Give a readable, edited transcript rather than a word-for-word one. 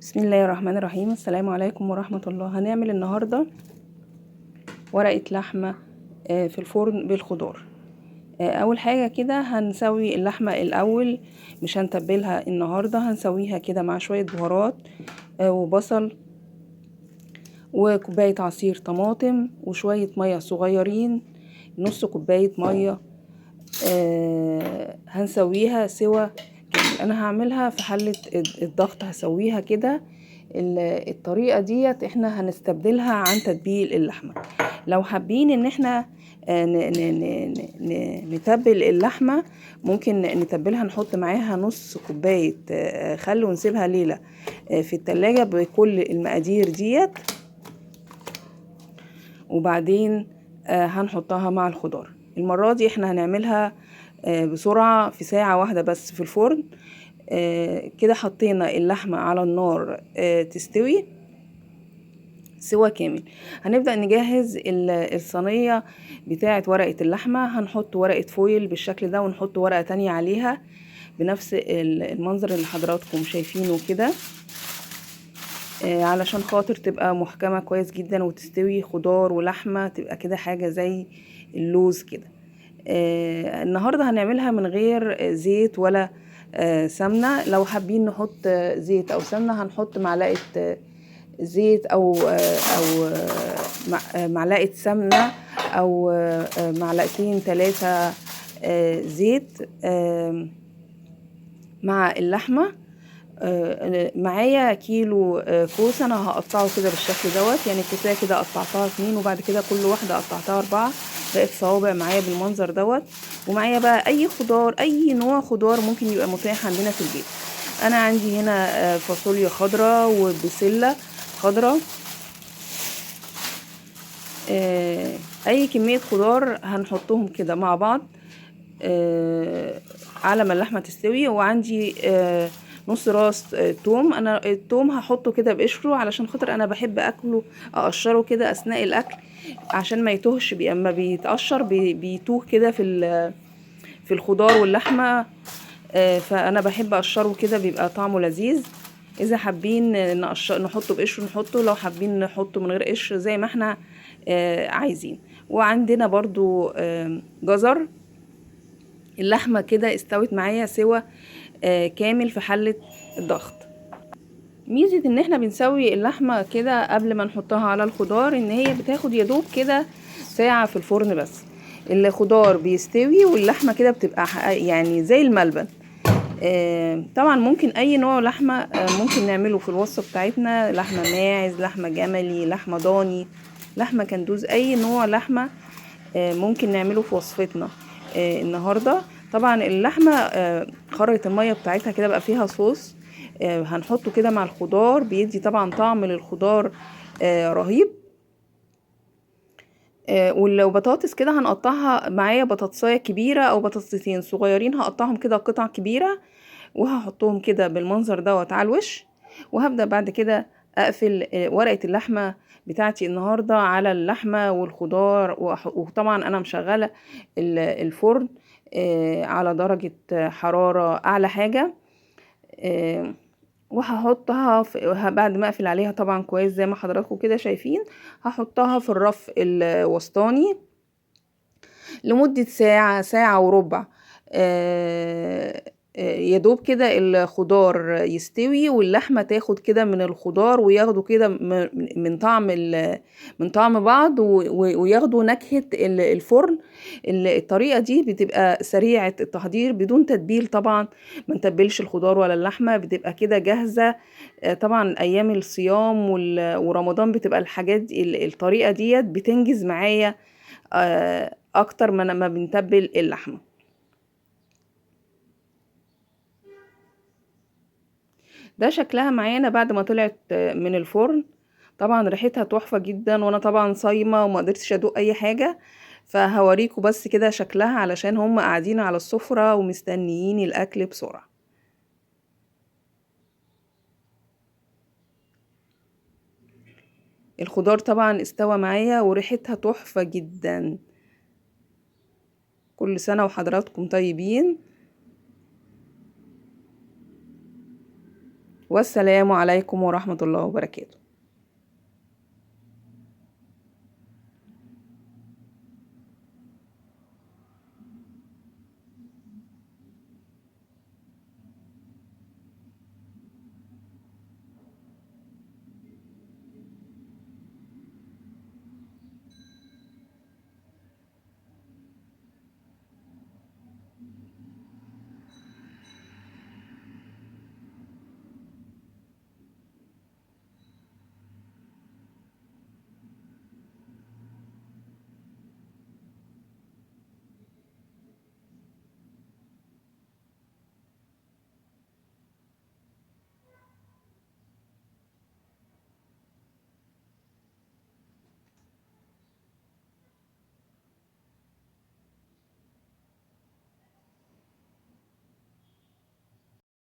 بسم الله الرحمن الرحيم. السلام عليكم ورحمة الله. هنعمل النهاردة ورقة لحمة في الفرن بالخضار. اول حاجة كده هنسوي اللحمة الاول، مش هنتبلها النهاردة، هنسويها كده مع شوية بهارات وبصل وكوباية عصير طماطم وشوية مية صغيرين، نص كوباية مية. هنسويها سوا كامل. انا هعملها في حلة الضغط، هسويها كده. الطريقة ديت احنا هنستبدلها عن تتبيل اللحمة. لو حابين ان احنا نتبل اللحمة، ممكن نتبلها، نحط معاها نص كوباية خل ونسيبها ليلة في التلاجة بكل المقادير ديت، وبعدين هنحطها مع الخضار. المرة دي احنا هنعملها بسرعة في ساعة واحدة بس في الفرن. كده حطينا اللحمة على النار تستوي سوا كامل. هنبدأ نجهز الصينية بتاعة ورقة اللحمة. هنحط ورقة فويل بالشكل ده، ونحط ورقة تانية عليها بنفس المنظر اللي حضراتكم شايفينه كده، علشان خاطر تبقى محكمة كويس جدا وتستوي خضار ولحمة، تبقى كده حاجة زي اللوز كده. النهاردة هنعملها من غير زيت ولا سمنة. لو حابين نحط زيت او سمنة هنحط معلقة زيت او معلقة سمنة، او معلقتين 3 زيت مع اللحمة. معايا كيلو كوسة، انا هقطعه كده بالشكل دوت، يعني الكوسة كده قطعتها 2، وبعد كده كل واحدة قطعتها 4، بقت صوابع معايا بالمنظر دوت. ومعايا بقى اي خضار، اي نوع خضار ممكن يبقى متاح عندنا في البيت. انا عندي هنا فاصوليا خضراء وبسلة خضراء، اي كمية خضار هنحطهم كده مع بعض على ما اللحمة تستوي. وعندي نص راس توم. انا التوم هحطه كده بقشره، علشان خاطر انا بحب اكله اقشره كده اثناء الاكل، عشان ما يتوهش. اما بيتقشر بيتوه كده في الخضار واللحمة. فانا بحب اقشره كده، بيبقى طعمه لذيذ. اذا حابين نحطه بقشره نحطه، لو حابين نحطه من غير قشر زي ما احنا عايزين. وعندنا برضو جزر. اللحمة كده استوت معايا سوا كامل في حلة الضغط. ميزة ان احنا بنسوي اللحمة كده قبل ما نحطها على الخضار، ان هي بتاخد يدوب كده ساعة في الفرن بس. الخضار بيستوي واللحمة كده بتبقى يعني زي الملبن. طبعا ممكن اي نوع لحمة ممكن نعمله في الوصفة بتاعتنا، لحمة ماعز، لحمة جملي، لحمة ضاني، لحمة كندوز، اي نوع لحمة ممكن نعمله في وصفتنا النهاردة. طبعا اللحمة خرجت المية بتاعتها كده، بقى فيها صوص هنحطه كده مع الخضار، بيدي طبعا طعم للخضار رهيب. ولو بطاطس كده هنقطعها، معايا بطاطساية كبيرة او بطاطستين صغيرين هقطعهم كده قطع كبيرة، وهحطهم كده بالمنظر دوت على الوش. وهبدأ بعد كده اقفل ورقة اللحمة بتاعتي النهاردة على اللحمة والخضار. وطبعا انا مشغلة الفرن على درجة حرارة اعلى حاجة. وهحطها بعد ما اقفل عليها طبعا كويس زي ما حضراتكم كده شايفين، هحطها في الرف الوسطاني لمدة ساعة، ساعة وربع. يدوب كده الخضار يستوي واللحمة تاخد كده من الخضار، وياخدوا كده من طعم بعض، وياخدوا نكهة الفرن. الطريقة دي بتبقى سريعة التحضير بدون تتبيل طبعا، ما نتبلش الخضار ولا اللحمة، بتبقى كده جاهزة. طبعا ايام الصيام ورمضان بتبقى الحاجات دي، الطريقة ديت بتنجز معايا اكتر من ما بنتبل اللحمه. ده شكلها معانا بعد ما طلعت من الفرن. طبعا ريحتها تحفه جدا، وانا طبعا صايمه وما قدرتش ادوق اي حاجه، فهوريكم بس كده شكلها علشان هم قاعدين على السفره ومستنيين الاكل بسرعه. الخضار طبعا استوى معايا وريحتها تحفه جدا. كل سنه وحضراتكم طيبين. والسلام عليكم ورحمة الله وبركاته.